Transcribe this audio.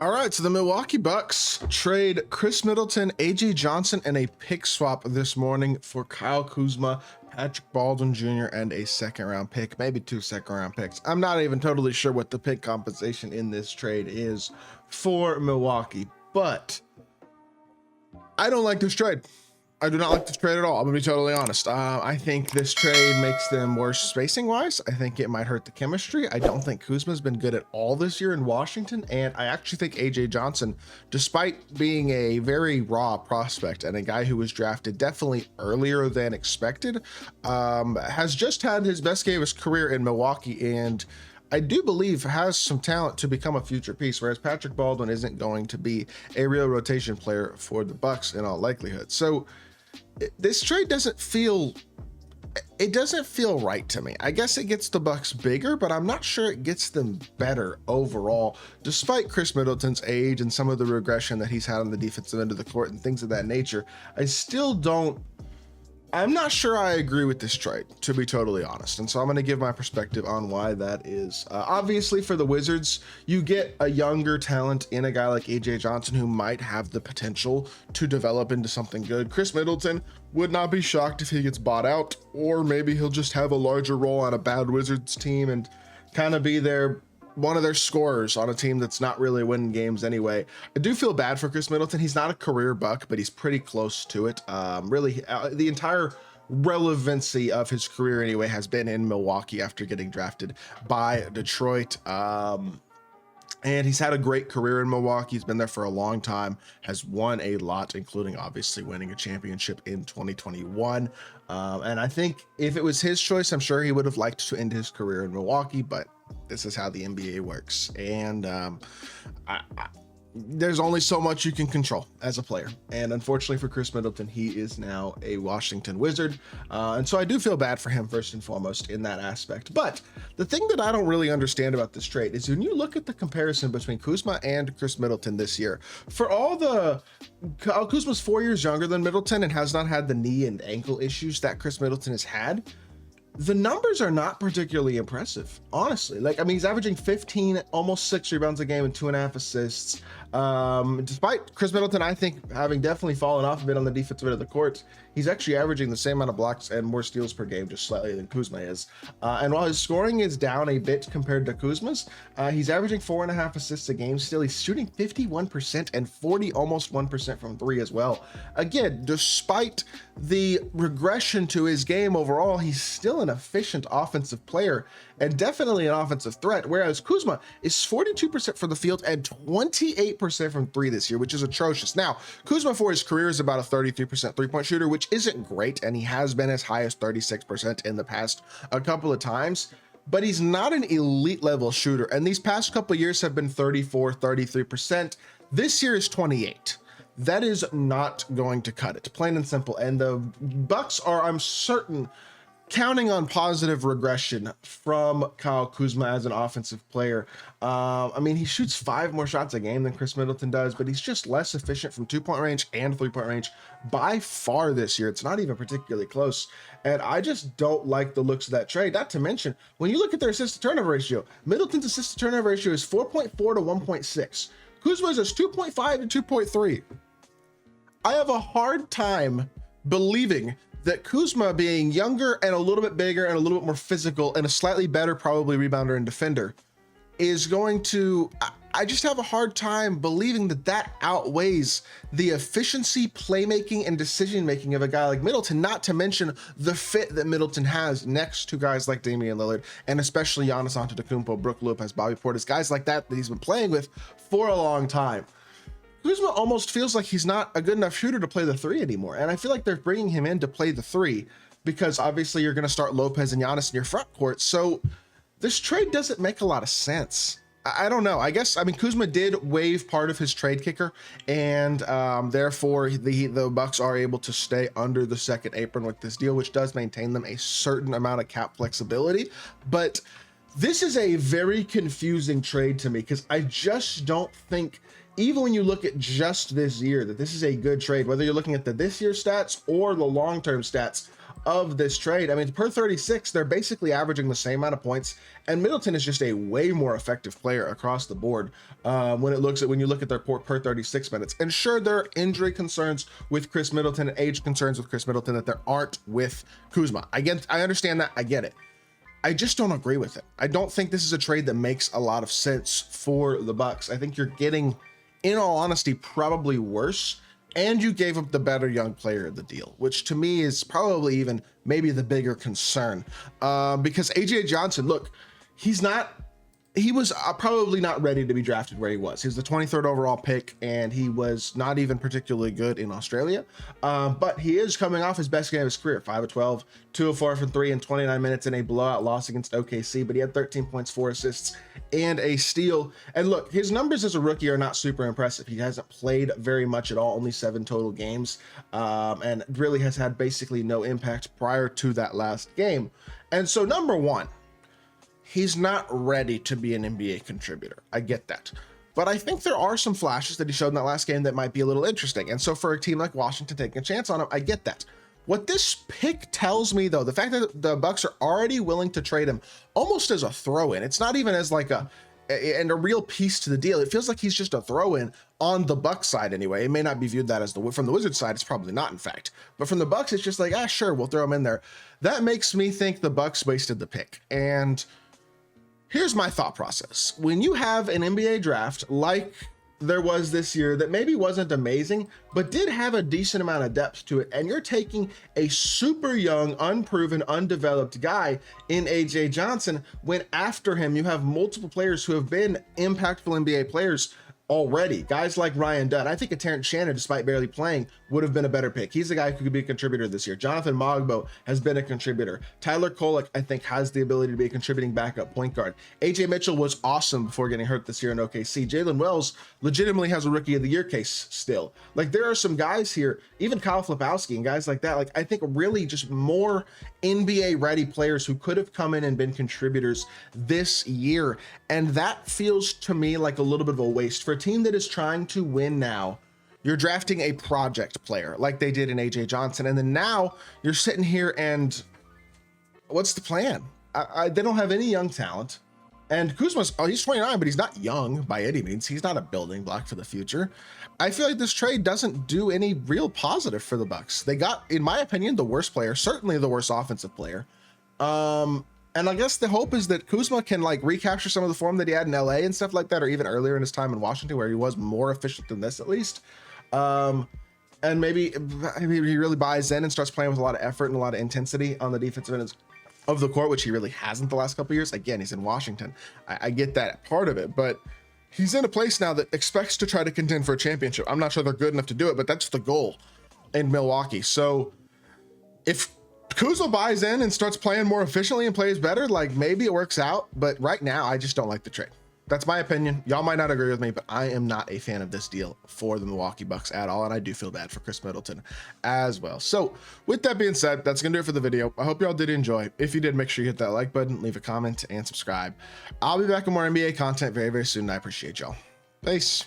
All right, so the Milwaukee Bucks trade Khris Middleton, AJ Johnson, and a pick swap this morning for Kyle Kuzma, Patrick Baldwin Jr., and a second-round pick, maybe 2 second-round picks. I'm not even totally sure what the pick compensation in this trade is for Milwaukee, but I don't like this trade. I do not like this trade at all. I'm gonna be totally honest. I think this trade makes them worse spacing wise. I think it might hurt the chemistry. I don't think Kuzma's been good at all this year in Washington. And I actually think AJ Johnson, despite being a very raw prospect and a guy who was drafted definitely earlier than expected, has just had his best game of his career in Milwaukee. And I do believe has some talent to become a future piece, whereas Patrick Baldwin isn't going to be a real rotation player for the Bucks in all likelihood. So this trade doesn't feel right to me. I guess it gets the Bucks bigger, but I'm not sure it gets them better overall, despite Khris Middleton's age and some of the regression that he's had on the defensive end of the court and things of that nature. I'm not sure I agree with this trade, to be totally honest. And so I'm going to give my perspective on why that is. Obviously, for the Wizards, you get a younger talent in a guy like AJ Johnson who might have the potential to develop into something good. Khris Middleton would not be shocked if he gets bought out, or maybe he'll just have a larger role on a bad Wizards team and kind of be one of their scorers on a team that's not really winning games anyway. I do feel bad for Khris Middleton. He's not a career Buck, but he's pretty close to it. The entire relevancy of his career anyway has been in Milwaukee after getting drafted by Detroit. And he's had a great career in Milwaukee. He's been there for a long time, has won a lot, including obviously winning a championship in 2021. And I think if it was his choice, I'm sure he would have liked to end his career in Milwaukee, but this is how the NBA works. And there's only so much you can control as a player. And unfortunately for Khris Middleton, he is now a Washington Wizard. And so I do feel bad for him first and foremost in that aspect. But the thing that I don't really understand about this trade is when you look at the comparison between Kuzma and Khris Middleton this year, Kuzma's 4 years younger than Middleton and has not had the knee and ankle issues that Khris Middleton has had. The numbers are not particularly impressive, honestly. He's averaging 15, almost 6 rebounds a game and 2.5 assists. Despite Khris Middleton, I think, having definitely fallen off a bit on the defensive end of the court, he's actually averaging the same amount of blocks and more steals per game, just slightly, than Kuzma is. And while his scoring is down a bit compared to Kuzma's, he's averaging 4.5 assists a game still. He's shooting 51% and almost 1% from three as well. Again, despite the regression to his game overall, he's still an efficient offensive player and definitely an offensive threat, whereas Kuzma is 42% from the field and 28% from three this year, which is atrocious. Now, Kuzma for his career is about a 33% three-point shooter, which isn't great, and he has been as high as 36% in the past a couple of times, but he's not an elite level shooter, and these past couple of years have been 34, 33%. This year is 28. That is not going to cut it, plain and simple. And the Bucks are, I'm certain, counting on positive regression from Kyle Kuzma as an offensive player. He shoots 5 more shots a game than Khris Middleton does, but he's just less efficient from 2-point range and 3-point range by far this year. It's not even particularly close. And I just don't like the looks of that trade. Not to mention, when you look at their assist to turnover ratio, Middleton's assist to turnover ratio is 4.4 to 1.6. Kuzma's is 2.5 to 2.3. I have a hard time believing that Kuzma, being younger and a little bit bigger and a little bit more physical and a slightly better probably rebounder and defender, is going to, I just have a hard time believing that outweighs the efficiency, playmaking, and decision-making of a guy like Middleton, not to mention the fit that Middleton has next to guys like Damian Lillard, and especially Giannis Antetokounmpo, Brook Lopez, Bobby Portis, guys like that he's been playing with for a long time. Kuzma almost feels like he's not a good enough shooter to play the three anymore. And I feel like they're bringing him in to play the three because obviously you're going to start Lopez and Giannis in your front court. So this trade doesn't make a lot of sense. I don't know. Kuzma did waive part of his trade kicker, and therefore the Bucks are able to stay under the second apron with this deal, which does maintain them a certain amount of cap flexibility. But this is a very confusing trade to me because I just don't think, even when you look at just this year, that this is a good trade, whether you're looking at this year's stats or the long-term stats of this trade. I mean, per 36, they're basically averaging the same amount of points, and Middleton is just a way more effective player across the board when you look at their per 36 minutes. And sure, there are injury concerns with Khris Middleton and age concerns with Khris Middleton that there aren't with Kuzma. I understand that. I get it. I just don't agree with it. I don't think this is a trade that makes a lot of sense for the Bucks. I think you're getting, in all honesty, probably worse, and you gave up the better young player of the deal, which to me is probably even maybe the bigger concern, because AJ Johnson, look, he was probably not ready to be drafted where he was. He was the 23rd overall pick, and he was not even particularly good in Australia. But he is coming off his best game of his career, 5 of 12, 2 of 4 from 3 in 29 minutes in a blowout loss against OKC. But he had 13 points, 4 assists, and a steal. And look, his numbers as a rookie are not super impressive. He hasn't played very much at all, only 7 total games, and really has had basically no impact prior to that last game. And so, number one, he's not ready to be an NBA contributor. I get that. But I think there are some flashes that he showed in that last game that might be a little interesting. And so for a team like Washington taking a chance on him, I get that. What this pick tells me, though, the fact that the Bucks are already willing to trade him almost as a throw-in, it's not even as like a real piece to the deal. It feels like he's just a throw-in on the Bucks side anyway. It may not be viewed that as from the Wizards side. It's probably not, in fact. But from the Bucks, it's just like, sure, we'll throw him in there. That makes me think the Bucks wasted the pick. And here's my thought process. When you have an NBA draft like there was this year that maybe wasn't amazing, but did have a decent amount of depth to it, and you're taking a super young, unproven, undeveloped guy in AJ Johnson, when after him you have multiple players who have been impactful NBA players already, guys like Ryan Dunn. I think a Terrence Shannon, despite barely playing, would have been a better pick. He's a guy who could be a contributor this year. Jonathan Mogbo has been a contributor. Tyler Kolek, I think, has the ability to be a contributing backup point guard. AJ Mitchell was awesome before getting hurt this year in OKC. Jalen Wells legitimately has a rookie of the year case still. Like, there are some guys here, even Kyle Flipowski and guys like that, like, I think really just more NBA ready players who could have come in and been contributors this year. And that feels to me like a little bit of a waste for a team that is trying to win now. You're drafting a project player like they did in AJ Johnson, and then now you're sitting here and what's the plan? They don't have any young talent, and Kuzma's, he's 29, but he's not young by any means. He's not a building block for the future. I feel like this trade doesn't do any real positive for the Bucks. They got, in my opinion, the worst player, certainly the worst offensive player. And I guess the hope is that Kuzma can like recapture some of the form that he had in LA and stuff like that, or even earlier in his time in Washington, where he was more efficient than this, at least. And maybe he really buys in and starts playing with a lot of effort and a lot of intensity on the defensive end of the court, which he really hasn't the last couple of years. Again, he's in Washington. I get that part of it, but he's in a place now that expects to try to contend for a championship. I'm not sure they're good enough to do it, but that's the goal in Milwaukee. So if Kuzma buys in and starts playing more efficiently and plays better, like, maybe it works out. But right now, I just don't like the trade. That's my opinion. Y'all might not agree with me, but I am not a fan of this deal for the Milwaukee Bucks at all. And I do feel bad for Khris Middleton as well. So with that being said, that's going to do it for the video. I hope y'all did enjoy. If you did, make sure you hit that like button, leave a comment, and subscribe. I'll be back with more NBA content very, very soon. I appreciate y'all. Peace.